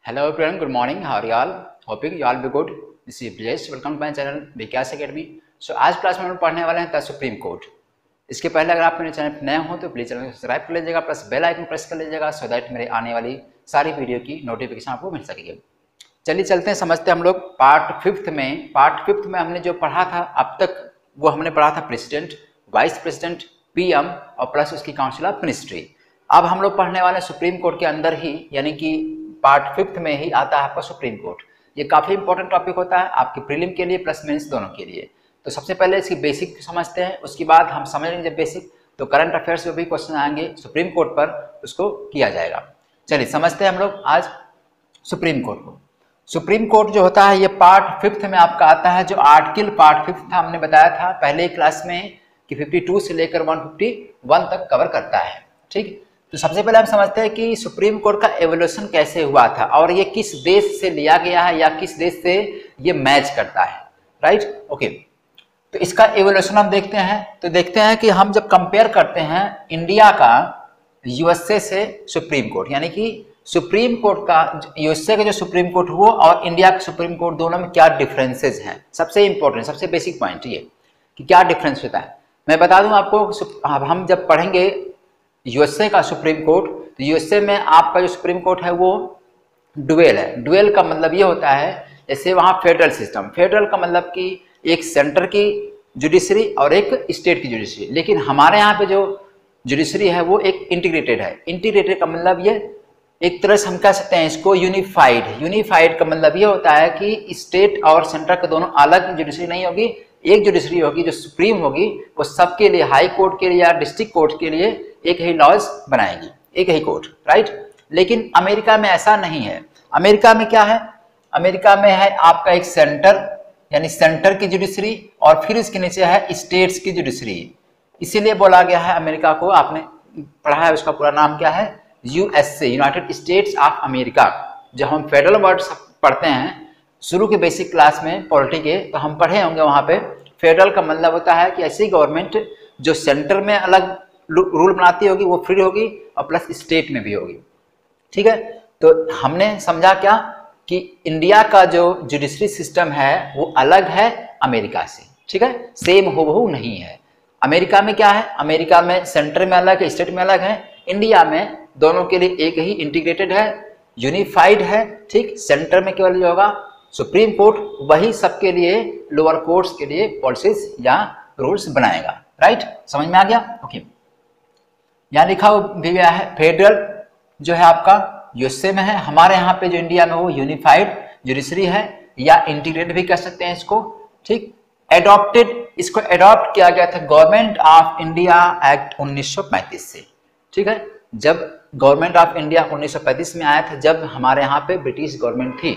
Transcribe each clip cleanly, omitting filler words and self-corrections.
Hello everyone, good morning. How are you all? Hoping you all be good. This is Bliss. Welcome to my channel Vikas academy. आज class में हम पढ़ने वाले हैं the supreme court. इसके पहले अगर आप मेरे चैनल पर नए हो तो प्लीज चैनल को सब्सक्राइब कर लीजिएगा, प्लस बेल आइकन प्रेस कर लीजिएगा सो दैट मेरे आने वाली सारी वीडियो की नोटिफिकेशन आपको मिल सकेगी. चलिए चलते हैं, समझते हैं हम लोग पार्ट फिफ्थ में हमने जो पढ़ा था अब तक वो हमने पढ़ा था प्रेसिडेंट, वाइस प्रेसिडेंट, पीएम और प्लस उसकी काउंसिल ऑफ मिनिस्ट्री. अब हम लोग पढ़ने वाले सुप्रीम कोर्ट के अंदर ही, यानी कि पार्ट फिफ्थ में ही आता है आपका सुप्रीम कोर्ट. ये काफ़ी इंपॉर्टेंट टॉपिक होता है आपके प्रीलिम के लिए प्लस मेंस दोनों के लिए. तो सबसे पहले इसकी बेसिक समझते हैं, उसके बाद हम समझ लेंगे जब बेसिक तो करंट अफेयर्स में भी क्वेश्चन आएंगे सुप्रीम कोर्ट पर, उसको किया जाएगा. चलिए समझते हैं हम लोग आज सुप्रीम कोर्ट को. सुप्रीम कोर्ट जो होता है ये पार्ट फिफ्थ में आपका आता है. जो आर्टिकल पार्ट फिफ्थ था हमने बताया था पहले क्लास में कि 52 से लेकर 151 तक कवर करता है. ठीक, तो सबसे पहले हम समझते हैं कि सुप्रीम कोर्ट का एवोल्यूशन कैसे हुआ था और ये किस देश से लिया गया है या किस देश से ये मैच करता है. Right, okay. तो इसका एवोल्यूशन हम देखते हैं. तो देखते हैं कि हम जब कंपेयर करते हैं इंडिया का यूएसए से सुप्रीम कोर्ट, यानी कि सुप्रीम कोर्ट का यूएसए का जो सुप्रीम कोर्ट हुआ और इंडिया का सुप्रीम कोर्ट, दोनों में क्या डिफरेंसेस हैं. सबसे इंपॉर्टेंट, सबसे बेसिक पॉइंट ये कि क्या डिफरेंस होता है. मैं बता दूं आपको, हम जब पढ़ेंगे यूएसए का सुप्रीम कोर्ट तो यूएसए में आपका जो सुप्रीम कोर्ट है वो डुअल है. डुअल का मतलब ये होता है जैसे वहाँ फेडरल सिस्टम, फेडरल का मतलब कि एक सेंटर की जुडिशरी और एक स्टेट की जुडिशरी, लेकिन हमारे यहाँ पे जो जुडिशरी है वो एक इंटीग्रेटेड है. इंटीग्रेटेड का मतलब ये एक तरह से हम कह सकते हैं इसको यूनिफाइड. यूनिफाइड का मतलब ये होता है कि स्टेट और सेंटर के दोनों अलग जुडिशरी नहीं होगी, एक जुडिशरी होगी जो सुप्रीम होगी, वो सबके लिए हाई कोर्ट के लिए या डिस्ट्रिक्ट कोर्ट के लिए एक ही लॉज बनाएगी, एक ही कोर्ट. राइट, लेकिन अमेरिका में ऐसा नहीं है. अमेरिका में क्या है, अमेरिका में है आपका एक सेंटर, यानी सेंटर की जुडिशरी और फिर इसके नीचे है स्टेट्स की जुडिशरी. इसीलिए बोला गया है अमेरिका को, आपने पढ़ा है उसका पूरा नाम क्या है, USA, United states of America. जब हम फेडरल वर्ड्स पढ़ते हैं शुरू के बेसिक क्लास में पॉलिटी के, तो हम पढ़े होंगे वहां पे फेडरल का मतलब होता है कि ऐसी गवर्नमेंट जो सेंटर में अलग रूल बनाती होगी, वो फ्री होगी और प्लस स्टेट में भी होगी. ठीक है, तो हमने समझा क्या कि इंडिया का जो जुडिशरी सिस्टम है वो अलग है अमेरिका से. ठीक है, सेम हूबहू नहीं है. अमेरिका में क्या है, अमेरिका में सेंटर में अलग है, स्टेट में अलग है. इंडिया में दोनों के लिए एक ही इंटीग्रेटेड है, यूनिफाइड है. ठीक, सेंटर में केवल जो होगा सुप्रीम कोर्ट, वही सबके लिए लोअर कोर्ट्स के लिए पॉलिसीज या रूल्स बनाएगा. राइट, समझ में आ गया. ओके, यहाँ लिखा भी गया है फेडरल जो है आपका यूएसए में है, हमारे यहाँ पे जो इंडिया में वो यूनिफाइड जुडिशरी है या इंटीग्रेटेड भी कह सकते हैं इसको. ठीक, एडॉप्टेड, इसको एडॉप्ट किया गया था गवर्नमेंट ऑफ इंडिया एक्ट 1935 से. ठीक है, जब गवर्नमेंट ऑफ इंडिया 1935 में आया था, जब हमारे यहाँ पे ब्रिटिश गवर्नमेंट थी,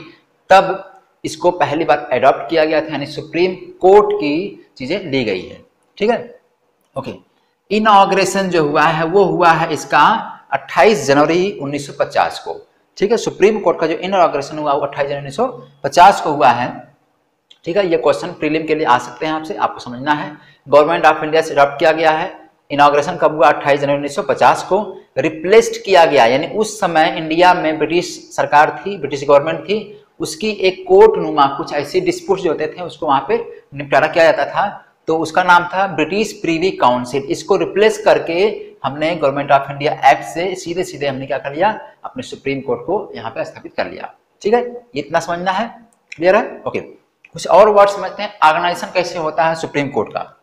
तब इसको पहली बार एडॉप्ट किया गया था, यानी सुप्रीम कोर्ट की चीजें ली गई है. ठीक है, ओके. इनॉग्रेशन जो हुआ है वो हुआ है इसका 28 जनवरी 1950 को. ठीक है, सुप्रीम कोर्ट का जो इनॉग्रेशन हुआ वो 28 जनवरी 1950 को हुआ है. ठीक है, ये क्वेश्चन प्रीलिम के लिए आ सकते हैं आपसे, आपको समझना है. गवर्नमेंट ऑफ इंडिया से अडॉप्ट किया गया है. इनॉग्रेशन कब हुआ, 28 जनवरी 1950 को. रिप्लेस्ड किया गया, यानी उस समय इंडिया में ब्रिटिश सरकार थी, ब्रिटिश गवर्नमेंट थी, उसकी एक कोर्ट नुमा कुछ ऐसे डिस्प्यूट जो होते थे उसको वहां पे निपटारा किया जाता था, तो उसका नाम था ब्रिटिश प्रीवी काउंसिल. इसको रिप्लेस करके हमने गवर्नमेंट ऑफ इंडिया एक्ट से सीधे सीधे हमने क्या कर लिया, अपने सुप्रीम कोर्ट को यहाँ पे स्थापित कर लिया. ठीक है, इतना समझना है, क्लियर है. ओके, कुछ और वर्ड समझते हैं. ऑर्गेनाइजेशन कैसे होता है सुप्रीम कोर्ट का.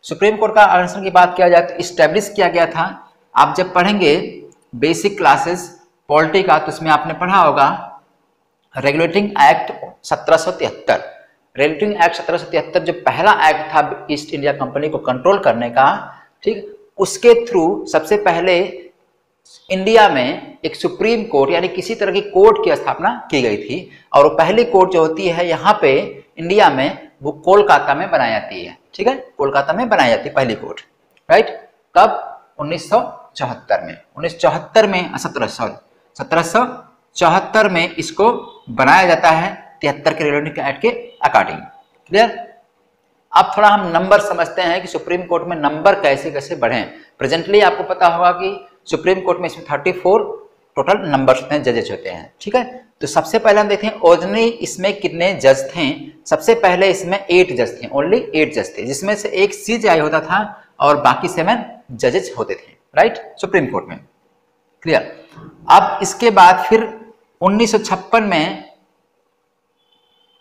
सुप्रीम कोर्ट का ऑर्गेनाइजेशन की बात किया जाए तो इस्टेब्लिश किया गया था. आप जब पढ़ेंगे बेसिक क्लासेस पॉलिटी का तो उसमें आपने पढ़ा होगा रेगुलेटिंग एक्ट 1773. रेगुलेटिंग एक्ट 1773 जो पहला एक्ट था ईस्ट इंडिया कंपनी को कंट्रोल करने का. ठीक, उसके थ्रू सबसे पहले इंडिया में एक सुप्रीम कोर्ट यानी किसी तरह की कोर्ट की स्थापना की गई थी, और वो पहली कोर्ट जो होती है यहाँ पे इंडिया में वो कोलकाता में बनाई जाती है. ठीक है, कोलकाता में बनाई जाती है पहली कोर्ट. राइट, कब, 1974 में. 1974 में 1774 में इसको बनाया जाता है 73 के रेगुलेटिंग एक्ट के अकॉर्डिंग. क्लियर. अब थोड़ा हम नंबर समझते हैं कि सुप्रीम कोर्ट में नंबर कैसे कैसे बढ़े. प्रेजेंटली आपको पता होगा कि सुप्रीम कोर्ट में इसमें 34 टोटल नंबर्स होते हैं, जजेस होते हैं. ठीक है, तो सबसे पहले हम देखते हैं ओरिजिनली इसमें कितने जज थे। सबसे पहले इसमें 8 जज थे, ओनली 8 जज थे, जिसमें से एक CJI होता था और बाकी 7 जजेस होते थे, राइट, सुप्रीम कोर्ट में। क्लियर। अब इसके बाद फिर 1956 में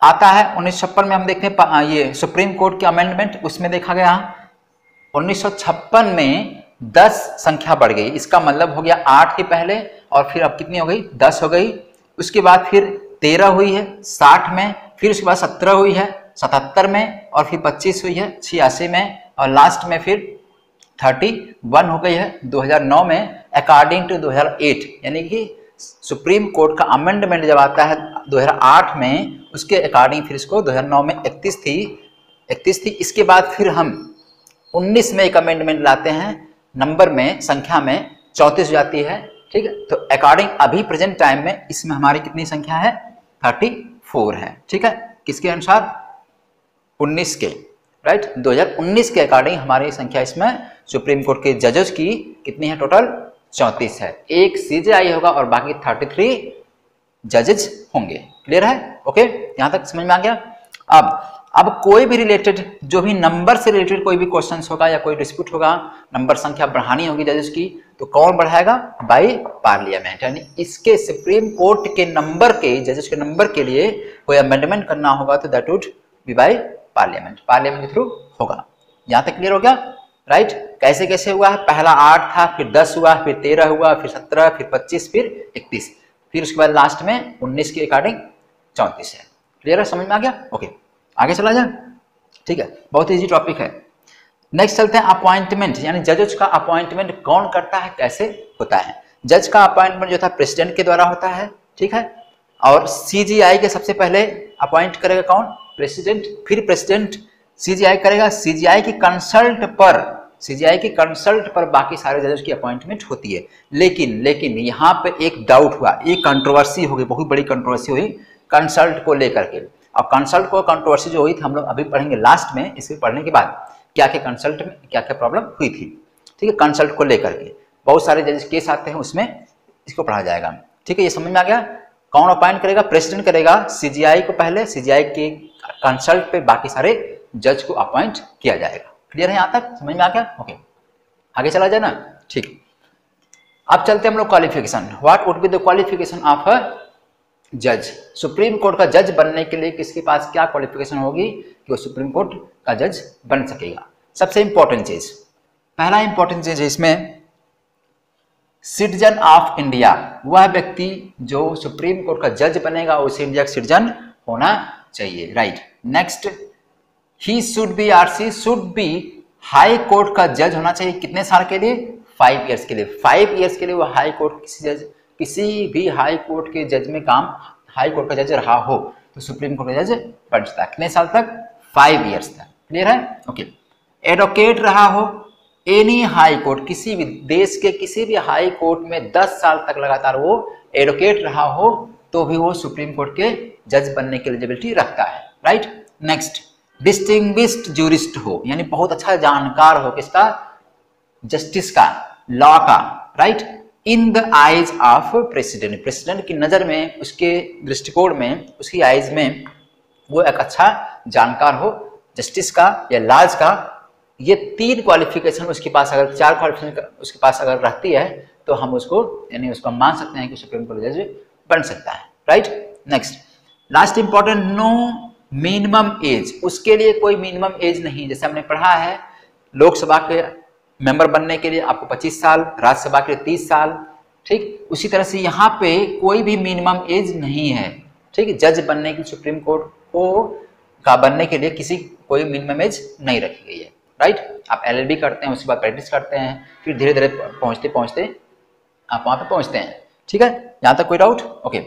आता है। 1956 में हम देखते हैं ये सुप्रीम कोर्ट के अमेंडमेंट, उसमें देखा गया 1956 में 10 संख्या बढ़ गई। इसका मतलब हो गया 8 ही पहले और फिर अब कितनी हो गई, 10 हो गई। उसके बाद फिर 13 हुई है 60 में, फिर उसके बाद 17 हुई है 77 में, और फिर 25 हुई है 86 में, और लास्ट में फिर 31 हो गई है 2009 में अकॉर्डिंग टू 2008। यानी कि सुप्रीम कोर्ट का अमेंडमेंट जब आता है 2008 में, उसके अकॉर्डिंग फिर इसको 2009 में 31 थी। इसके बाद फिर हम 19 में एक अमेंडमेंट लाते हैं, नंबर में, संख्या में 34 हो जाती है, ठीक है। तो अकॉर्डिंग अभी प्रेजेंट टाइम में इसमें हमारी कितनी संख्या है, 34 है, ठीक है। किसके अनुसार, 19 के, राइट, 2019 के अकॉर्डिंग हमारी संख्या इसमें सुप्रीम कोर्ट के जजेस की कितनी है, टोटल 34 है। एक CJI होगा और बाकी 33 जजेस होंगे। क्लियर है, ओके, यहां तक समझ में आ गया। अब कोई भी रिलेटेड, जो भी नंबर से रिलेटेड कोई भी क्वेश्चन होगा या कोई डिस्प्यूट होगा, नंबर संख्या बढ़ानी होगी जजेस की, तो कौन बढ़ाएगा, बाय पार्लियामेंट। यानी इसके सुप्रीम कोर्ट के नंबर के, जजेस के नंबर के लिए कोई अमेंडमेंट करना होगा तो that would be by parliament, parliament के थ्रू होगा। यहां तक क्लियर हो गया, राइट। कैसे कैसे हुआ है, पहला 8 था, फिर 10 हुआ, फिर 13 हुआ, फिर 17, फिर 25, फिर 31, फिर उसके बाद लास्ट में 19 के अकॉर्डिंग 34 है। क्लियर है, समझ में आ गया, ओके, आगे चला जाए, ठीक है। बहुत इजी टॉपिक है। नेक्स्ट चलते हैं अपॉइंटमेंट, यानी जजेस का अपॉइंटमेंट कौन करता है, कैसे होता है। जज का अपॉइंटमेंट जो था प्रेसिडेंट के द्वारा होता है, ठीक है, और CJI के सबसे पहले अपॉइंट करेगा कौन, प्रेसिडेंट, फिर प्रेसिडेंट CJI करेगा। CJI की कंसल्ट पर बाकी सारे जजेस की अपॉइंटमेंट होती है। लेकिन यहाँ पे एक डाउट हुआ, एक कंट्रोवर्सी हो गई, बहुत बड़ी कंट्रोवर्सी हुई कंसल्ट को लेकर के। अब कंसल्ट को कंट्रोवर्सी जो हुई थी हम लोग अभी पढ़ेंगे लास्ट में, इसे पढ़ने के बाद क्या क्या कंसल्ट में क्या क्या प्रॉब्लम हुई थी, ठीक है। कंसल्ट को लेकर के बहुत सारे जजेस केस आते हैं, उसमें इसको पढ़ा जाएगा, ठीक है। ये समझ में आ गया। कौन अपॉइंट करेगा, प्रेसिडेंट करेगा CJI को पहले, CJI के कंसल्ट पे बाकी सारे जज को अपॉइंट किया जाएगा। क्लियर है, यहां तक समझ में आ गया, ओके, आगे चला जाए ना, ठीक। अब चलते हैं हम लोग qualification. What would be the qualification of a जज। सुप्रीम कोर्ट का जज बनने के लिए किसके पास क्या क्वालिफिकेशन होगी कि वो सुप्रीम कोर्ट का जज बन सकेगा। सबसे इंपॉर्टेंट चीज, पहला इंपॉर्टेंट चीज है इसमें, सिटीजन ऑफ इंडिया। वह व्यक्ति जो सुप्रीम कोर्ट का जज बनेगा उसे इंडिया का सिटीजन होना चाहिए, right. Next, he should be or she should be high court का जज होना चाहिए। कितने साल के लिए, 5 ईयर्स के लिए। 5 ईयर्स के लिए वो हाई कोर्ट किसी भी हाई कोर्ट के जज में काम, हाई कोर्ट का जज रहा हो तो सुप्रीम कोर्ट का जज बन सकता है। कितने साल तक, 5 ईयर्स तक। क्लियर है, ओके। एडवोकेट रहा हो एनी हाई कोर्ट, किसी भी देश के किसी भी हाई कोर्ट में 10 साल तक लगातार वो एडवोकेट रहा हो तो भी वो सुप्रीम कोर्ट के जज बनने की एलिजिबिलिटी रखता है, राइट। नेक्स्ट, डिस्टिंग्विश्ड जूरिस्ट हो, यानी बहुत अच्छा जानकार हो किसका, जस्टिस का, लॉ का, right. In the eyes of president, president की नजर में, उसके दृष्टिकोण में, उसकी आइज में वो एक अच्छा जानकार हो, जस्टिस का या लॉज का। ये 3 क्वालिफिकेशन उसके पास, अगर 4 क्वालिफिकेशन उसके पास अगर रहती है तो हम उसको, यानी उसको मान सकते हैं कि सुप्रीम कोर्ट जज बन सकता है, right. Next, last important, no minimum age, उसके लिए कोई मिनिमम एज नहीं। जैसे हमने पढ़ा है लोकसभा के मेंबर बनने के लिए आपको 25 साल, राज्यसभा के लिए 30 साल, ठीक। उसी तरह से यहाँ पे कोई भी मिनिमम एज नहीं है, ठीक है। जज बनने की सुप्रीम कोर्ट को का बनने के लिए कोई मिनिमम एज नहीं रखी गई है, राइट। आप LLB करते हैं, उसके बाद प्रैक्टिस करते हैं, फिर धीरे धीरे पहुंचते पहुंचते आप वहां पे पहुंचते हैं, ठीक है। यहाँ तक कोई डाउट, ओके।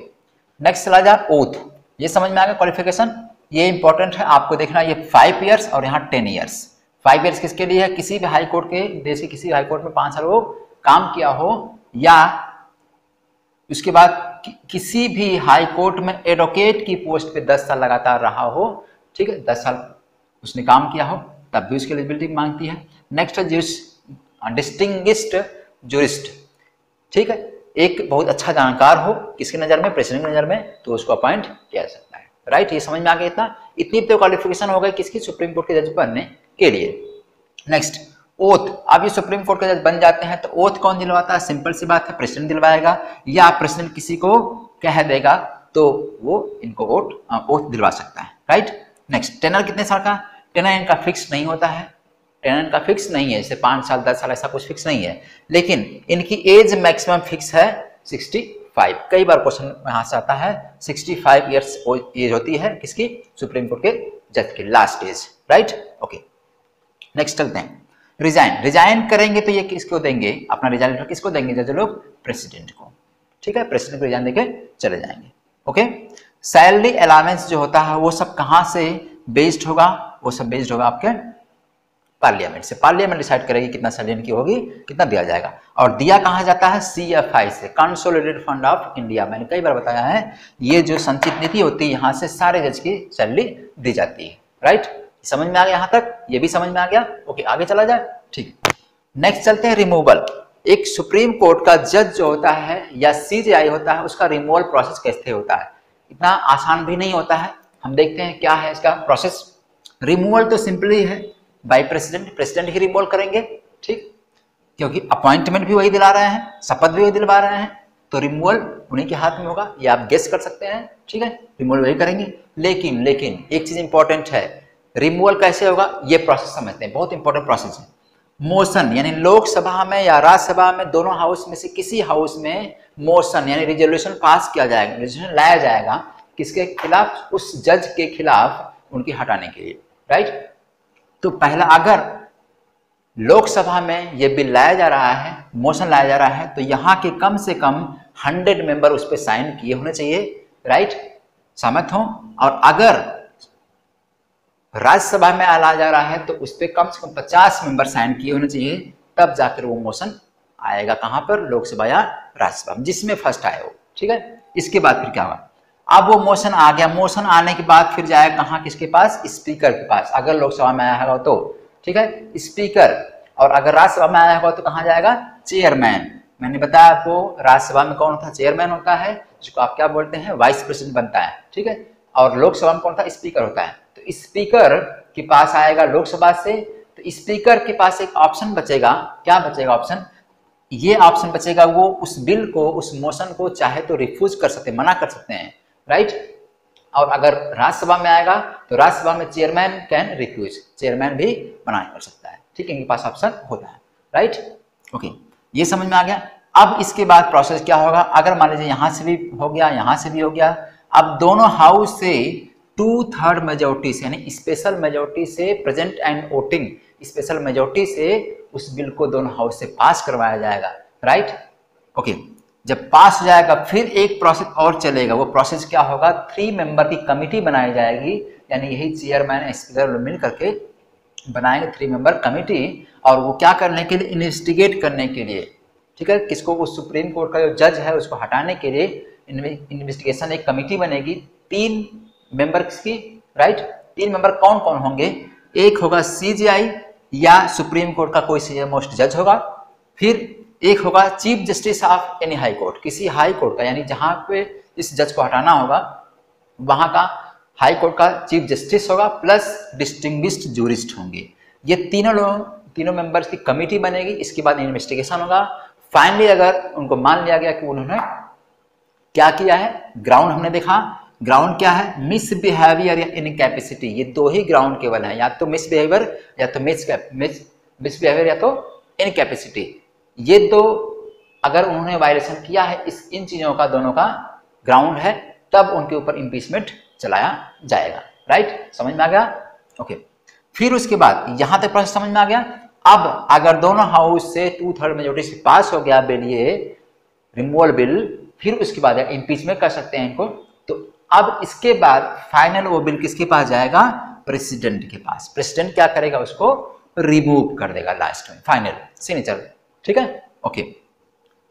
नेक्स्ट चला जाए, ओथ। ये समझ में आ गया क्वालिफिकेशन, ये इंपॉर्टेंट है आपको देखना। ये 5 ईयर्स और यहाँ 10 ईयर्स। 5 ईयर्स किसके लिए है, किसी भी हाई कोर्ट के, देश के किसी हाई कोर्ट में 5 साल वो काम किया हो, या उसके बाद किसी भी हाई कोर्ट में एडवोकेट की पोस्ट पे 10 साल लगातार रहा हो, ठीक है, 10 साल उसने काम किया हो, तब भी उसकी एलिजिबिलिटी मांगती है। नेक्स्ट है डिस्टिंग्विश्ड जूरिस्ट, ठीक है। एक बहुत अच्छा जानकार हो किसकी नज़र में, प्रेसिडेंट की नज़र में, तो उसको अपॉइंट किया जा सकता है। राइट, ये समझ में आ गया इतना, इतनी तो क्वालिफिकेशन हो गई किसकी, सुप्रीम कोर्ट के जज बनने के लिए। Next, oath. अब ये सुप्रीम कोर्ट के जज बन जाते हैं तो ओथ कौन दिलवाता है, सिंपल सी बात है, प्रेसिडेंट दिलवाएगा, या प्रेसिडेंट किसी को कह देगा तो वो इनको ओथ दिलवा सकता है। राइट, नेक्स्ट, टेनर कितने साल का, टेनर इनका फिक्स नहीं होता है, टेनर इनका फिक्स नहीं है, जैसे 5 साल 10 साल ऐसा कुछ फिक्स नहीं है, लेकिन इनकी एज मैक्सिमम फिक्स है 65। कई बार क्वेश्चन यहाँ से आता है 65 ईयर्स एज होती है किसकी, सुप्रीम कोर्ट के जज की last age. Right, okay, next चलते हैं, रिजाइन करेंगे तो ये किसको देंगे, अपना रिजाइन लेटर किसको देंगे जज लोग, प्रेसिडेंट को। ठीक है, प्रेसिडेंट को रिजाइन देके चले जाएंगे। ओके, सैलरी अलाउंस जो होता है वो सब कहाँ से बेस्ड होगा, वो सब बेस्ड होगा आपके पार्लियामेंट से। पार्लियामेंट डिसाइड करेगी कितना सैलरी इनकी होगी, कितना दिया जाएगा, और दिया कहाँ जाता है, CFI से, कंसोलिडेटेड फंड ऑफ इंडिया। मैंने कई बार बताया है, ये जो संचित नीति होती है यहाँ से सारे जज की सैलरी दी जाती है। राइट, समझ में आ गया यहाँ तक, ये भी समझ में आ गया। ओके, आगे चला जाए। ठीक, नेक्स्ट चलते हैं रिमूवल। एक सुप्रीम कोर्ट का जज जो होता है या CJI होता है, उसका रिमूवल प्रोसेस कैसे होता है, इतना आसान भी नहीं होता है। हम देखते हैं क्या है इसका प्रोसेस। रिमूवल तो सिंपली है by president, president he removal करेंगे। ठीक, क्योंकि अपॉइंटमेंट भी वही दिला रहे हैं, शपथ भी वही दिलवा रहे हैं, तो रिमूवल उन्हीं के हाथ में होगा, ये आप गेस कर सकते हैं। ठीक है, रिमूवल वही करेंगे। लेकिन एक चीज इंपॉर्टेंट है, रिमूवल कैसे होगा ये प्रोसेस समझते हैं, बहुत इंपॉर्टेंट प्रोसेस है। मोशन यानी लोकसभा में या राज्यसभा में, दोनों हाउस में से किसी हाउस में मोशन यानी रिजोल्यूशन पास किया जाएगा, रिजोल्यूशन लाया जाएगा किसके खिलाफ, उस जज के खिलाफ उनकी हटाने के लिए। राइट, तो पहला अगर लोकसभा में ये बिल लाया जा रहा है, मोशन लाया जा रहा है, तो यहाँ के कम से कम 100 मेंबर उस पर साइन किए होने चाहिए। राइट, सहमत हो। और अगर राज्यसभा में लाया जा रहा है तो उस पर कम से कम 50 मेंबर साइन किए होने चाहिए, तब जाकर वो मोशन आएगा कहाँ पर, लोकसभा या राज्यसभा में, जिसमें फर्स्ट आए वो। ठीक है, इसके बाद फिर क्या होगा, अब वो मोशन आ गया, मोशन आने के बाद फिर जाएगा कहाँ, किसके पास, स्पीकर के पास, अगर लोकसभा में आया होगा तो। ठीक है, स्पीकर, और अगर राज्यसभा में आया होगा तो कहाँ जाएगा, चेयरमैन। मैंने बताया आपको राज्यसभा में कौन होता है, चेयरमैन होता है, जिसको आप क्या बोलते हैं, वाइस प्रेसिडेंट बनता है। ठीक है, और लोकसभा में कौन था, स्पीकर होता है। तो स्पीकर के पास आएगा लोकसभा से, तो स्पीकर के पास एक ऑप्शन बचेगा, क्या बचेगा ऑप्शन, ये ऑप्शन बचेगा, वो उस बिल को, उस मोशन को चाहे तो रिफ्यूज कर सकते हैं, मना कर सकते हैं। राइट, और अगर राज्यसभा में आएगा तो राज्यसभा में चेयरमैन कैन रिफ्यूज, चेयरमैन भी मना कर सकता है। ठीक है, इनके पास ऑप्शन होता है। राइट, ओके, ये समझ में आ गया। अब इसके बाद प्रोसेस क्या होगा, अगर मान लीजिए यहाँ से भी हो गया, यहाँ से भी हो गया, अब दोनों हाउस से 2/3 मेजोरिटी से, यानी स्पेशल मेजोरिटी से, present and voting special majority से उस बिल को दोनों हाउस से पास करवाया जाएगा। राइट, ओके, जब पास हो जाएगा फिर एक प्रोसेस और चलेगा, वो प्रोसेस क्या होगा, 3 मेंबर की कमिटी बनाई जाएगी, यानी यही चेयरमैन स्पीकर मिल करके बनाएंगे 3 मेंबर कमिटी, और वो क्या करने के लिए, इन्वेस्टिगेट करने के लिए। ठीक है, किसको, वो सुप्रीम कोर्ट का जो जज है उसको हटाने के लिए इन्वेस्टिगेशन एक कमिटी बनेगी 3 मेंबर्स की। राइट, 3 मेंबर कौन कौन होंगे, एक होगा CJI या सुप्रीम कोर्ट का कोई सीनियर मोस्ट जज होगा, फिर एक होगा chief justice of any high court, किसी हाई कोर्ट का, यानी जहां पे इस जज को हटाना होगा वहां का हाई कोर्ट का चीफ जस्टिस होगा, प्लस डिस्टिंग्विश्ड जूरिस्ट होंगे। ये तीनों मेंबर्स की कमिटी बनेगी, इसके बाद इन्वेस्टिगेशन होगा। फाइनली अगर उनको मान लिया गया कि उन्होंने क्या किया है, ग्राउंड हमने देखा, ग्राउंड क्या है, मिसबिहेवियर या इनकैपेसिटी, ये 2 ही ग्राउंड केवल है, या तो मिसबिहेवियर या तो मिसबिहेवियर या तो इनकैपेसिटी। ये 2 अगर उन्होंने वायलेशन किया है इन चीजों का, दोनों का ग्राउंड है, तब उनके ऊपर इम्पीचमेंट चलाया जाएगा। राइट, समझ में आ गया। ओके, फिर उसके बाद यहां तक प्रोसेस समझ में आ गया। अब अगर दोनों हाउस से 2/3 मेजोरिटी से पास हो गया बिल, ये रिमूवल बिल, फिर उसके बाद इम्पीचमेंट कर सकते हैं इनको। तो अब इसके बाद फाइनल वो बिल किसके पास जाएगा, प्रेसिडेंट के पास। प्रेसिडेंट क्या करेगा, उसको रिमूव कर देगा लास्ट में, फाइनल सिग्नेचर। ठीक है, ओके,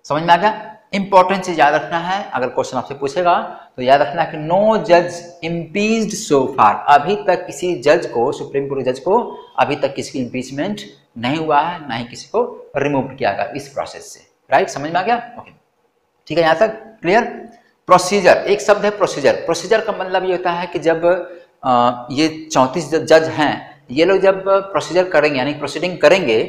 समझ में आ गया। इंपॉर्टेंट चीज याद रखना है, अगर क्वेश्चन आपसे पूछेगा तो याद रखना कि नो जज इम्पीच्ड सो फार, अभी तक किसी जज को, सुप्रीम कोर्ट जज को अभी तक किसी की इम्पीचमेंट नहीं हुआ है, ना ही किसी को रिमूव किया गया इस प्रोसेस से। राइट, समझ में आ गया। ओके, ठीक है, यहाँ तक क्लियर। प्रोसीजर, एक शब्द है प्रोसीजर। प्रोसीजर का मतलब ये होता है कि जब ये 34 जज हैं, ये लोग जब प्रोसीजर करेंगे यानी प्रोसीडिंग करेंगे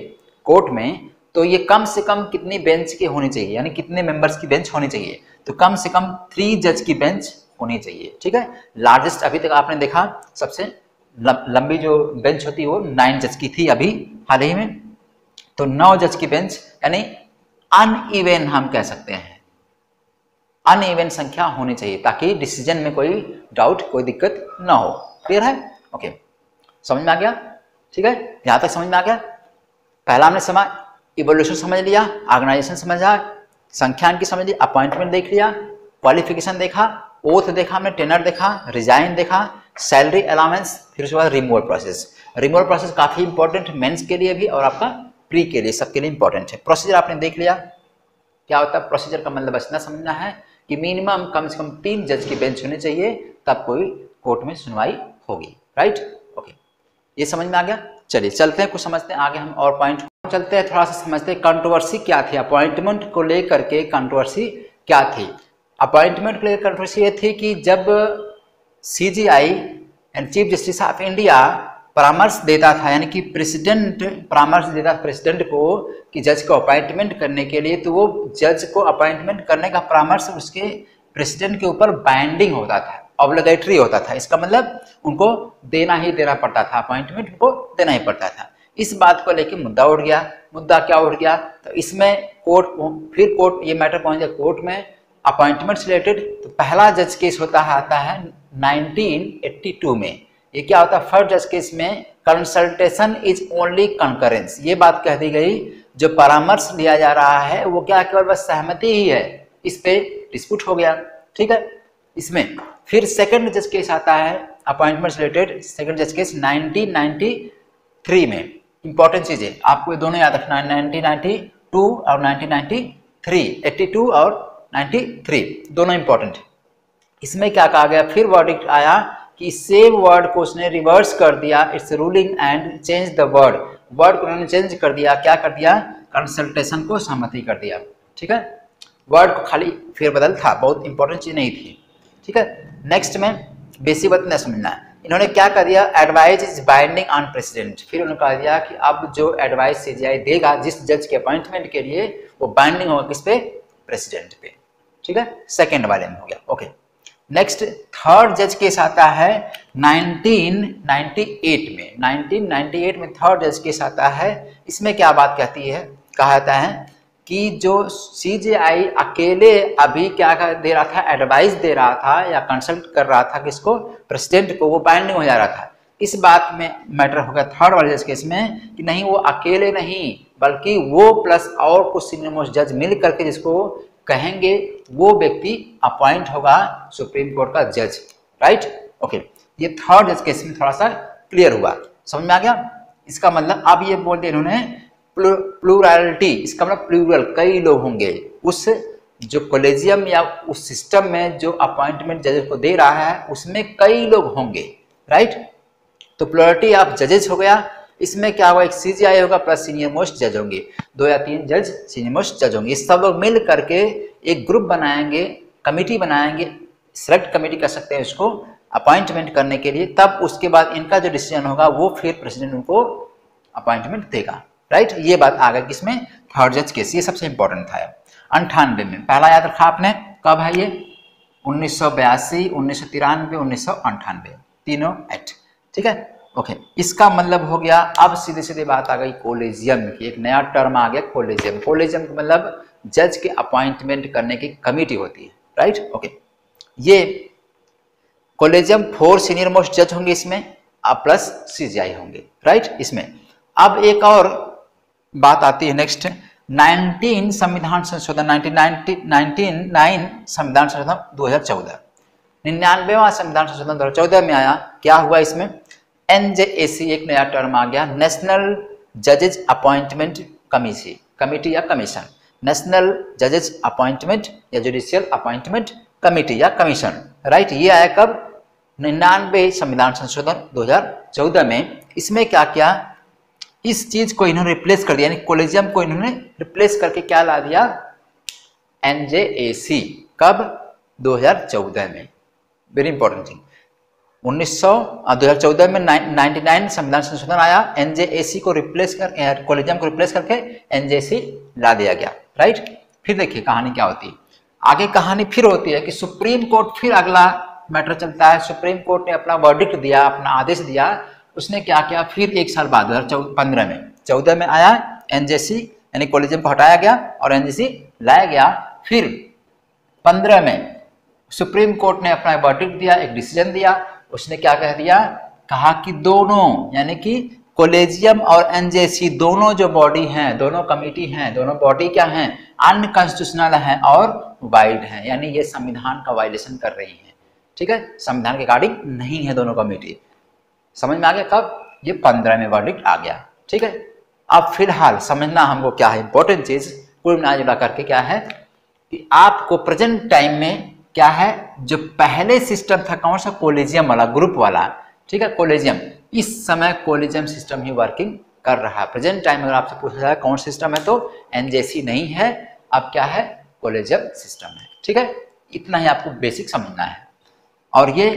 कोर्ट में, तो ये कम से कम कितनी बेंच की होनी चाहिए, यानी कितने मेंबर्स की बेंच होनी चाहिए, तो कम से कम 3 जज की बेंच होनी चाहिए। ठीक है, लार्जेस्ट अभी तक आपने देखा सबसे लंबी जो बेंच होती है वो 9 जज की थी अभी हाल ही में, तो 9 जज की बेंच यानी अनइवन हम कह सकते हैं, अनइवन संख्या होनी चाहिए ताकि डिसीजन में कोई डाउट, कोई दिक्कत ना हो। क्लियर है? ओके, समझ में आ गया? ठीक है, यहां तक समझ में आ गया। पहला हमने समझ इवोल्यूशन समझ लिया, ऑर्गेनाइजेशन समझा, संख्यान की समझ ली, अपॉइंटमेंट देख लिया, क्वालिफिकेशन देखा, ओथ देखा, हमने टेनर देखा, रिजाइन देखा, सैलरी अलाउंस, फिर उसके बाद रिमूवल प्रोसेस। रिमूवल प्रोसेस काफी इंपॉर्टेंट है मेंस के लिए भी और आपका प्री के लिए, सबके लिए इंपॉर्टेंट है। प्रोसीजर आपने देख लिया, क्या होता है प्रोसीजर का मतलब इतना समझना है कि मिनिमम कम से कम 3 जज की बेंच होनी चाहिए, तब कोई कोर्ट में सुनवाई होगी। राइट? ओके, ये समझ में आ गया। चलिए चलते हैं, कुछ समझते हैं आगे हम और पॉइंट चलते हैं, थोड़ा सा समझते हैं कंट्रोवर्सी क्या थी, अपॉइंटमेंट को लेकर के कंट्रोवर्सी क्या थी। अपॉइंटमेंट को लेकर कंट्रोवर्सी ये थी कि जब CJI and chief justice of India परामर्श देता था, यानी कि प्रेसिडेंट परामर्श देता प्रेसिडेंट को कि जज को अपॉइंटमेंट करने के लिए, तो वो जज को अपॉइंटमेंट करने का परामर्श उसके प्रेसिडेंट के ऊपर बाइंडिंग होता था, ऑब्लिगेटरी होता था। इसका मतलब उनको देना ही देना पड़ता था, अपॉइंटमेंट उनको देना ही पड़ता था। इस बात को लेकर मुद्दा उठ गया। मुद्दा क्या उठ गया? तो इसमें कोर्ट ये मैटर पहुंच गया कोर्ट में अपॉइंटमेंट से रिलेटेड। तो पहला जज केस आता है 1982 में। ये क्या होता है? फर्स्ट जज केस में कंसल्टेशन इज ओनली कंकरेंस, ये बात कह दी गई, जो परामर्श लिया जा रहा है वो क्या केवल बस सहमति ही है, इस पे डिस्प्यूट हो गया। ठीक है, इसमें फिर सेकंड जज केस आता है अपॉइंटमेंट रिलेटेड, सेकंड जज केस 1993 में। इंपॉर्टेंट चीज है, आपको ये दोनों याद रखना है, 1992 और 1993, 82 और 93 दोनों इंपॉर्टेंट है। इसमें क्या कहा गया? फिर वर्डिक्ट आया कि सेम वर्ड को उसने रिवर्स कर दिया, it's ruling and change the word को उन्होंने चेंज कर दिया। क्या कर दिया? कंसल्टेशन को सहमति कर दिया। ठीक है, वर्ड को खाली फेरबदल था, बहुत इंपॉर्टेंट चीज नहीं थी। ठीक है, नेक्स्ट में बेसिक बात नहीं समझना है। इन्होंने क्या कर दिया? Advice is binding on president. फिर उन्होंने कहा दिया कि अब जो एडवाइस CJI देगा जिस जज के अपॉइंटमेंट के लिए, वो बाइंडिंग होगा किस पे? प्रेसिडेंट पे। ठीक है, सेकेंड वाले में हो गया। ओके, नेक्स्ट थर्ड जज केस आता है 1998 में। 1998 में थर्ड जज केस आता है। इसमें क्या बात कहती है? कहा जाता है कि जो CJI अकेले अभी क्या दे रहा था? एडवाइस दे रहा था या कंसल्ट कर रहा था किसको? प्रेसिडेंट को, वो बाइंडिंग हो जा रहा था। इस बात में मैटर हो गया थर्ड वाले जज केस में कि नहीं, वो अकेले नहीं बल्कि वो प्लस और कुछ सीनियर मोस्ट जज मिल करके जिसको कहेंगे वो व्यक्ति अपॉइंट होगा सुप्रीम कोर्ट का जज। राइट? ओके, ये थर्ड जज केस में थोड़ा सा क्लियर हुआ, समझ में आ गया। इसका मतलब अब ये बोलते इन्होंने प्लूरलिटी, इसका मतलब प्लूरल, कई लोग होंगे उस जो कॉलेजियम या उस सिस्टम में जो अपॉइंटमेंट जजेस को दे रहा है, उसमें कई लोग होंगे। राइट? तो प्लूरलिटी ऑफ जजेस हो गया। इसमें क्या होगा? एक CJI होगा प्लस सीनियर मोस्ट जज होंगे, 2 या 3 जज सीनियर मोस्ट जज होंगे। इस सब लोग मिल करके एक ग्रुप बनाएंगे, कमिटी बनाएंगे, सेलेक्ट कमिटी कर सकते हैं उसको अपॉइंटमेंट करने के लिए। तब उसके बाद इनका जो डिसीजन होगा वो फिर प्रेसिडेंट उनको अपॉइंटमेंट देगा। राइट? ये बात आ गई किसमें? थर्ड जज केस। ये सबसे इंपॉर्टेंट था। 98 में पहला याद रखा आपने, कब है ये? 1982, 1993, 1998, तीनों एक्ट। ठीक है, ओके, इसका मतलब हो गया। अब सीधे सीधे बात आ गई कोलेजियम की, एक नया टर्म आ गया कोलेजियम। कोलेजियम का मतलब जज के अपॉइंटमेंट करने की कमिटी होती है। राइट? ओके, ये कोलेजियम 4 सीनियर मोस्ट जज होंगे इसमें, अब प्लस CJI होंगे। राइट? इसमें अब एक और बात आती है नेक्स्ट, 19 संविधान संशोधन 1999 संविधान संशोधन 2014, 99वां संविधान संशोधन 2014 में आया। क्या हुआ इसमें? NJAC एक नया टर्म आ गया, नेशनल जजेस अपॉइंटमेंट कमिटी या कमीशन। नेशनल जजेस अपॉइंटमेंट या जुडिशियल अपॉइंटमेंट कमिटी या कमीशन। राइट? ये आया कब? 99 संविधान संशोधन 2014 में। इसमें क्या किया? इस चीज को इन्होंने रिप्लेस कर दिया, यानी कोलेजियम को इन्होंने रिप्लेस करके क्या ला दिया? NJAC। कब? 2014 में। Very important thing. 2014 में 99 संविधान संशोधन आया, NJAC को रिप्लेस कर, कोलेजियम को रिप्लेस करके NJAC ला दिया गया, राइट। फिर देखिए कहानी क्या होती है आगे। कहानी फिर होती है कि सुप्रीम कोर्ट फिर अगला मैटर चलता है। सुप्रीम कोर्ट ने अपना वर्डिक्ट दिया, अपना आदेश दिया। उसने क्या किया, फिर एक साल बाद 2015 में 14 में आया NJAC यानी कोलेजियम को हटाया गया और NJAC लाया गया। फिर 15 में सुप्रीम कोर्ट ने अपना वर्डिक्ट दिया, एक डिसीजन दिया। उसने क्या कह दिया, कहा कि दोनों यानी कि कोलेजियम और NJAC दोनों जो बॉडी हैं, दोनों कमिटी हैं, दोनों बॉडी क्या हैं, अनकॉन्स्टिट्यूशनल हैं और वाइड हैं, यानी ये संविधान का वायलेशन कर रही हैं। ठीक है, संविधान के अकॉर्डिंग नहीं है दोनों कमिटी। समझ में आ गया? कब? ये 15 में वर्डिक्ट आ गया। ठीक है, अब फिलहाल समझना हमको क्या है इंपॉर्टेंट चीज, कुल मिला जुला करके क्या है कि आपको प्रेजेंट टाइम में क्या है, जो पहले सिस्टम था कौन सा, कोलेजियम वाला, ग्रुप वाला, ठीक है, कोलेजियम, इस समय कोलेजियम सिस्टम ही वर्किंग कर रहा है। प्रेजेंट टाइम अगर आपसे पूछा जाए कौन सिस्टम है तो NJAC नहीं है, अब क्या है, कोलेजियम सिस्टम है। ठीक है, इतना ही आपको बेसिक समझना है। और ये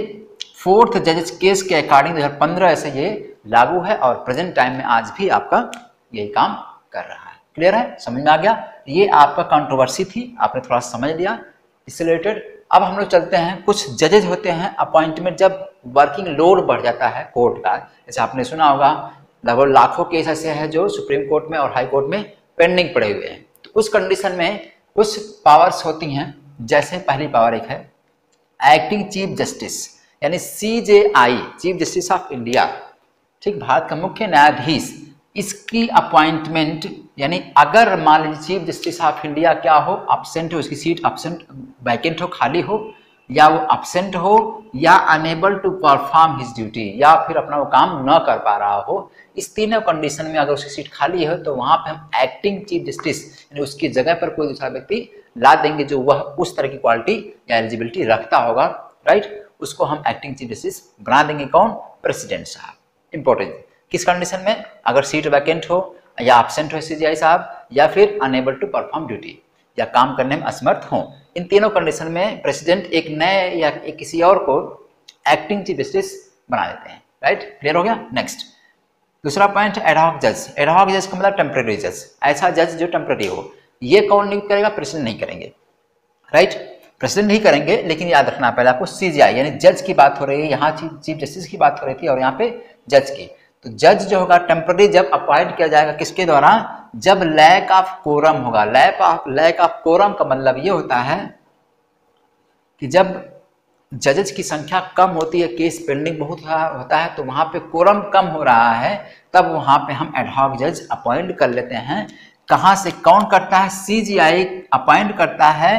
4th जजेस केस के अकॉर्डिंग 2015 से ये लागू है और प्रेजेंट टाइम में आज भी आपका यही काम कर रहा है। क्लियर है? समझ में आ गया? ये आपका कंट्रोवर्सी थी, आपने थोड़ा समझ लिया इससे रिलेटेड। अब हम लोग चलते हैं, कुछ जजेज होते हैं अपॉइंटमेंट जब वर्किंग लोड बढ़ जाता है कोर्ट का, जैसे आपने सुना होगा लगभग लाखों केस ऐसे हैं जो सुप्रीम कोर्ट में और हाई कोर्ट में पेंडिंग पड़े हुए हैं। तो उस कंडीशन में कुछ पावर्स होती हैं, जैसे पहली पावर एक है एक्टिंग चीफ जस्टिस यानी CJI, chief justice of India, ठीक, भारत का मुख्य न्यायाधीश। इसकी अपॉइंटमेंट यानी अगर मान लीजिए चीफ जस्टिस ऑफ इंडिया क्या हो, अब्सेंट हो, उसकी सीट अब्सेंट वैकेंट हो, खाली हो, या वो अब्सेंट हो, या unable to perform his duty, या फिर अपना वो काम न कर पा रहा हो, इस तीनों कंडीशन में अगर उसकी सीट खाली है तो वहां पे हम एक्टिंग चीफ जस्टिस यानी उसकी जगह पर कोई दूसरा व्यक्ति ला देंगे जो वह उस तरह की क्वालिटी या एलिजिबिलिटी रखता होगा, राइट, उसको हम एक्टिंग चीफ जस्टिस बना देंगे। कौन? प्रेसिडेंट साहब। इंपॉर्टेंट, किस कंडीशन में, अगर सीट वैकेंट हो, या एब्सेंट हो CJI साहब, या फिर अनेबल टू परफॉर्म ड्यूटी, या काम करने में असमर्थ हो। इन तीनों कंडीशन में प्रेसिडेंट एक नए या एक किसी और को एक्टिंग चीफ जस्टिस बना देते हैं, राइट। क्लियर हो गया? नेक्स्ट दूसरा पॉइंट, एडहॉक जज। एडहॉक जज का मतलब टेम्परेरी जज, ऐसा जज जो टेम्परेरी हो। ये कौन नियुक्त करेगा? प्रेसिडेंट नहीं करेंगे, राइट, प्रेसिडेंट नहीं करेंगे। लेकिन याद रखना पहले आपको CJI यानी जज की बात हो रही है, यहाँ चीफ जस्टिस की बात हो रही थी और यहाँ पे जज की। तो जज जो होगा टेम्पररी जब अपॉइंट किया जाएगा किसके द्वारा, जब लैक ऑफ कोरम होगा। लैक ऑफ कोरम का मतलब ये होता है कि जब जजेस की संख्या कम होती है, केस पेंडिंग बहुत होता है, तो वहां पे कोरम कम हो रहा है, तब वहां पे हम एडहॉक जज अपॉइंट कर लेते हैं। कहां से? कौन करता है? CJI अपॉइंट करता है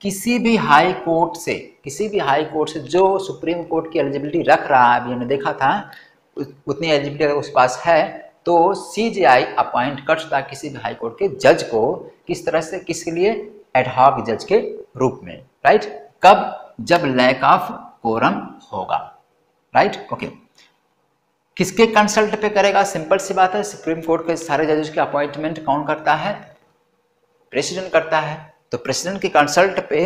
किसी भी हाई कोर्ट से, किसी भी हाई कोर्ट से जो सुप्रीम कोर्ट की एलिजिबिलिटी रख रहा है। अभी हमने देखा था उतनी एलिजिबिलिटी अगर उसके पास है तो CJI अपॉइंट कर सकता है किसी भी हाई कोर्ट के जज को। किस तरह से? किसके लिए? एडहॉक जज के रूप में, राइट। कब? जब लैक ऑफ कोरम होगा, राइट, ओके। किसके कंसल्ट पे करेगा? सिंपल सी बात है, सुप्रीम कोर्ट के सारे जजेस के अपॉइंटमेंट कौन करता है? प्रेसिडेंट करता है। तो प्रेसिडेंट के कंसल्ट पे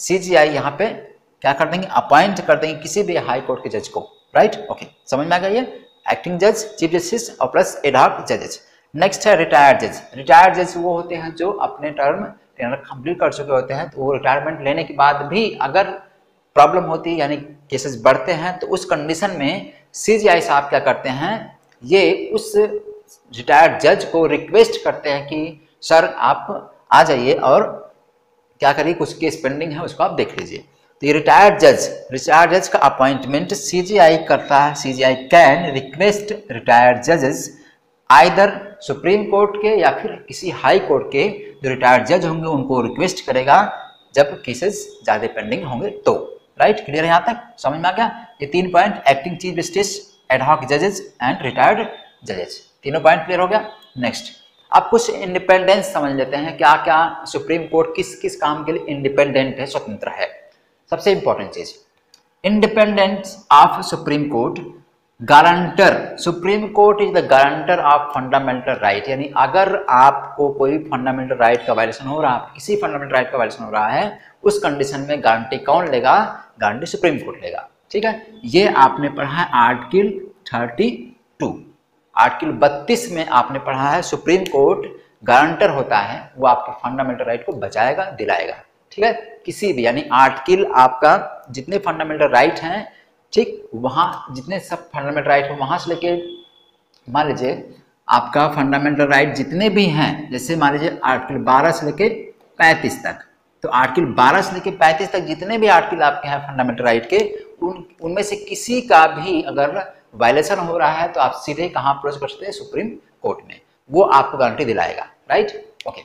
CJI यहाँ पे क्या कर देंगे? अपॉइंट कर देंगे किसी भी हाई कोर्ट के जज को, राइट, ओके। समझ में आ गया? ये एक्टिंग जज, चीफ जस्टिस और प्लस एडहॉक जजेस। नेक्स्ट है रिटायर्ड जज। रिटायर्ड जज वो होते हैं जो अपने टर्म कंप्लीट कर चुके होते हैं, तो वो रिटायरमेंट लेने के बाद भी अगर प्रॉब्लम होती है यानी केसेस बढ़ते हैं, तो उस कंडीशन में CJI साहब क्या करते हैं, ये उस रिटायर्ड जज को रिक्वेस्ट करते हैं कि सर आप आ जाइए और क्या करिए, कुछ केस पेंडिंग है उसको आप देख लीजिए। तो ये रिटायर्ड जज का अपॉइंटमेंट CJI करता है। CJI कैन रिक्वेस्ट रिटायर्ड जजेस आइदर सुप्रीम कोर्ट के या फिर किसी हाई कोर्ट के जो रिटायर्ड जज होंगे उनको रिक्वेस्ट करेगा जब केसेस ज्यादा पेंडिंग होंगे तो, राइट। क्लियर है? यहाँ तक समझ में आ गया? ये 3 point, acting chief justice, ad hoc जजेस एंड रिटायर्ड जजेस, तीनों पॉइंट क्लियर हो गया। नेक्स्ट अब कुछ इंडिपेंडेंस समझ लेते हैं, क्या क्या सुप्रीम कोर्ट किस किस काम के लिए इंडिपेंडेंट है, स्वतंत्र है। सबसे इंपॉर्टेंट चीज, independence of supreme court guarantor, supreme court is the guarantor of fundamental right, यानी अगर आपको कोई फंडामेंटल राइट का वायलेशन हो रहा है, किसी फंडामेंटल राइट का वायलेशन हो रहा है, उस कंडीशन में गारंटी कौन लेगा? गारंटी सुप्रीम कोर्ट लेगा। ठीक है, ये आपने पढ़ा है आर्टिकल 32। आर्टिकल 32 में आपने पढ़ा है सुप्रीम कोर्ट गारंटर होता है, वो आपके फंडामेंटल राइट को बचाएगा, दिलाएगा। ठीक है, किसी भी, यानी आर्टिकल आपका जितने फंडामेंटल राइट हैं, ठीक, वहाँ जितने सब फंडामेंटल राइट हो, वहाँ से लेके मान लीजिए आपका फंडामेंटल राइट जितने भी हैं, जैसे मान लीजिए आर्टिकल 12 से लेके 35 तक, तो आर्टिकल 12 से लेके 35 तक जितने भी आर्टिकल आपके हैं फंडामेंटल राइट के, उनमें से किसी का भी अगर वायलेशन हो रहा है तो आप सीधे कहाँ अप्रोच कर सकते हैं? सुप्रीम कोर्ट में, वो आपको गारंटी दिलाएगा। Right, okay.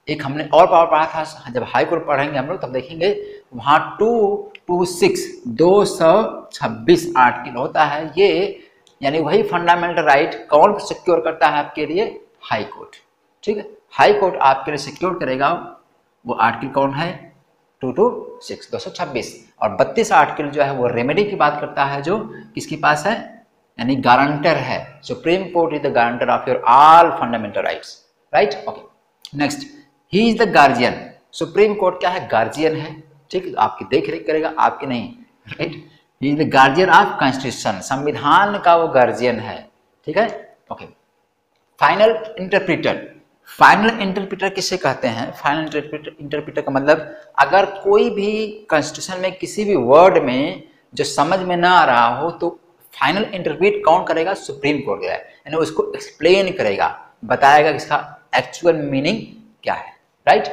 एक हमने और पावर पढ़ा था, जब हाई कोर्ट पढ़ेंगे हम लोग तब देखेंगे, वहाँ 226 आर्टिकल होता है, ये यानी वही फंडामेंटल राइट कौन सिक्योर करता है आपके लिए? High court. ठीक है, हाई कोर्ट आपके लिए सिक्योर करेगा, वो आर्टिकल कौन है? 226 और 32 आर्टिकल जो है वो रेमेडी की बात करता है, जो किसके पास है? यानी गारंटर है। Supreme court is the guarantor of your all fundamental rights. Right, okay. Next, he is the guardian. Supreme court क्या है? गार्जियन है। ठीक है, आपकी देख रेख करेगा, आपकी नहीं। Right, he is the guardian of constitution, संविधान का वो गार्जियन है। ठीक है, okay. Final interpreter, final interpreter किसे कहते हैं? फाइनल इंटरप्रीटर का मतलब, अगर कोई भी कॉन्स्टिट्यूशन में किसी भी वर्ड में जो समझ में ना आ रहा हो तो फाइनल इंटरप्रीट कौन करेगा? सुप्रीम कोर्ट करेगा, यानी उसको एक्सप्लेन करेगा, बताएगा कि इसका एक्चुअल मीनिंग क्या है। राइट,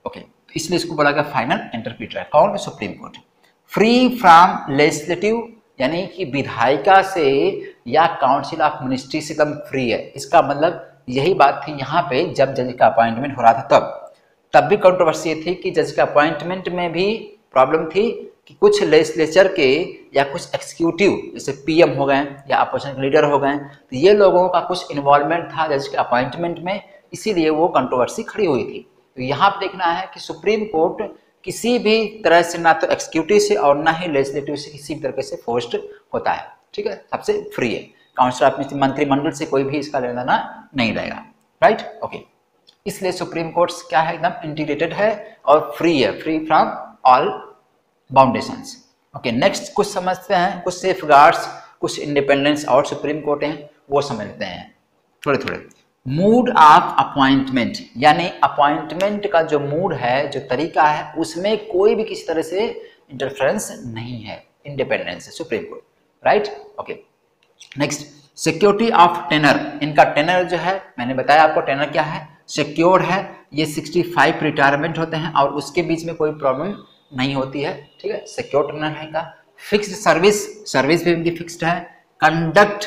ओके, इसलिए इसको बोला गया फाइनल इंटरप्रीटर। कौन? Supreme court. Free from legislative, यानी कि विधायिका से या काउंसिल ऑफ मिनिस्ट्री से एकदम फ्री है। इसका मतलब यही बात थी यहाँ पे, जब जज का अपॉइंटमेंट हो रहा था तब भी कंट्रोवर्सी थी कि जज का अपॉइंटमेंट में भी प्रॉब्लम थी कि कुछ लेजिस्लेचर के या कुछ एक्सिक्यूटिव जैसे पीएम हो गए या अपोजिशन लीडर हो गए, तो ये लोगों का कुछ इन्वॉल्वमेंट था जज के अपॉइंटमेंट में, इसीलिए वो कंट्रोवर्सी खड़ी हुई थी। तो यहाँ पे देखना है कि सुप्रीम कोर्ट किसी भी तरह से ना तो एक्सिक्यूटिव से और ना ही लेजिस्लेटिव से किसी भी तरीके से फोर्स्ड होता है। ठीक है, सबसे फ्री है। काउंसिल ऑफ मंत्रिमंडल से कोई भी इसका लेना देना नहीं रहेगा। Right, okay. इसलिए सुप्रीम कोर्ट क्या है? एकदम इंटीग्रेटेड है और फ्री है, free from all बाउंडेशंस। Okay, next कुछ समझते हैं, कुछ सेफगार्ड्स, कुछ इंडिपेंडेंस और सुप्रीम कोर्ट हैं, वो समझते हैं थोड़े थोड़े। मूड ऑफ अपॉइंटमेंट, यानी अपॉइंटमेंट का जो मूड है, जो तरीका है, उसमें कोई भी किसी तरह से इंटरफेरेंस नहीं है, इंडिपेंडेंस है Supreme Court. Right, okay. Next, security of tenure. इनका टेनर जो है, मैंने बताया आपको टेनर क्या है, सिक्योर है। ये 65 रिटायरमेंट होते हैं और उसके बीच में कोई प्रॉब्लम नहीं होती है। ठीक है, सिक्योर टेनर है इनका। फिक्स्ड सर्विस भी इनकी फिक्स्ड है। कंडक्ट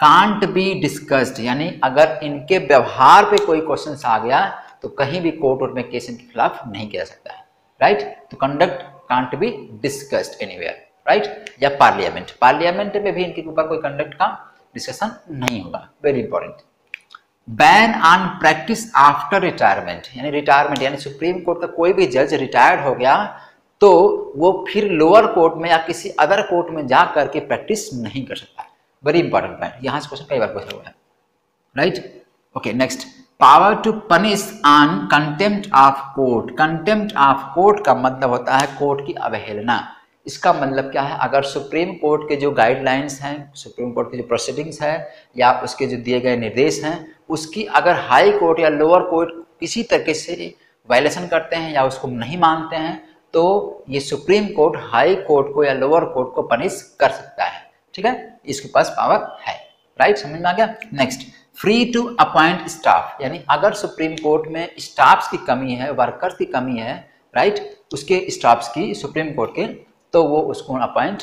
कांट बी डिस्कस्ड, यानी अगर इनके व्यवहार पे कोई क्वेश्चन आ गया तो कहीं भी कोर्ट में केस इनके खिलाफ नहीं किया जा सकता है। राइट, तो conduct can't be discussed anywhere. Right, या पार्लियामेंट में भी इनके ऊपर कोई कंडक्ट का डिस्कशन नहीं होगा। Very important. Ban on practice after retirement, यानी रिटायरमेंट, यानी सुप्रीम कोर्ट का कोई भी जज रिटायर्ड हो गया तो वो फिर लोअर कोर्ट में या किसी अदर कोर्ट में जा करके प्रैक्टिस नहीं कर सकता। वेरी इंपॉर्टेंट पॉइंट, यहां से क्वेश्चन कई बार पूछा हुआ है। Right, okay. Next, power to punish on contempt of court. Contempt of court का मतलब होता है कोर्ट की अवहेलना। इसका मतलब क्या है? अगर सुप्रीम कोर्ट के जो गाइडलाइंस हैं, सुप्रीम कोर्ट की जो प्रोसीडिंग्स है या उसके जो दिए गए निर्देश हैं, उसकी अगर हाई कोर्ट या लोअर कोर्ट किसी तरीके से वायलेशन करते हैं या उसको नहीं मानते हैं, तो ये सुप्रीम कोर्ट हाई कोर्ट को या लोअर कोर्ट को पनिश कर सकता है। ठीक है, इसके पास पावर है। राइट, समझ में आ गया। Next, free to appoint staff, यानी अगर सुप्रीम कोर्ट में स्टाफ्स की कमी है, वर्कर्स की कमी है, राइट, उसके स्टाफ्स की सुप्रीम कोर्ट के, तो वो उसको अपॉइंट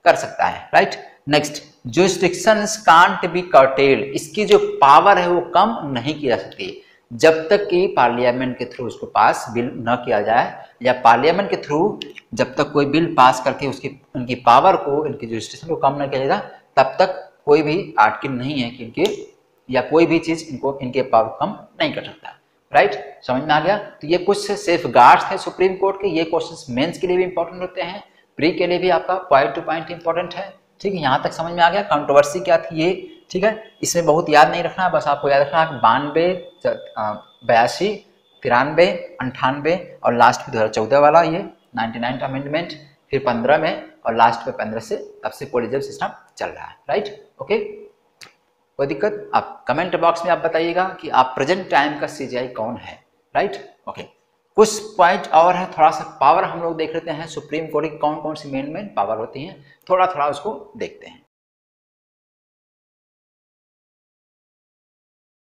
कर सकता है। Right, next, jurisdictions can't be curtailed, इसकी जो पावर है वो कम नहीं की जा सकती जब तक कि पार्लियामेंट के थ्रू उसको पास बिल न किया जाए, या पार्लियामेंट के थ्रू जब तक कोई बिल पास करके उसकी उनकी पावर को, इनकी जुरिस्डिक्शन को कम न किया जाएगा, तब तक कोई भी आर्टिकल नहीं है कि इनके या कोई भी चीज इनको इनके पावर कम नहीं कर सकता। राइट, समझ में आ गया। तो ये कुछ सेफ गार्ड्स थे सुप्रीम कोर्ट के। ये क्वेश्चन मेंस के लिए भी इंपॉर्टेंट होते हैं, प्री के लिए भी आपका पॉइंट टू पॉइंट इंपॉर्टेंट है। ठीक है, यहाँ तक समझ में आ गया। कंट्रोवर्सी क्या थी ये, ठीक है, इसमें बहुत याद नहीं रखना है, बस आपको याद रखना है 92, 82, 93, 98 और लास्ट में 2014 वाला ये 99 अमेंडमेंट, फिर 15 में और लास्ट में 15 से तब से कोलिजियम सिस्टम चल रहा है, राइट। ओके, कोई दिक्कत? आप कमेंट बॉक्स में आप बताइएगा कि आप प्रेजेंट टाइम का सीजीआई कौन है, राइट। ओके, कुछ पॉइंट और है, थोड़ा सा पावर हम लोग देख लेते हैं। सुप्रीम कोर्ट की कौन कौन सी मेन पावर होती हैं, थोड़ा थोड़ा उसको देखते हैं।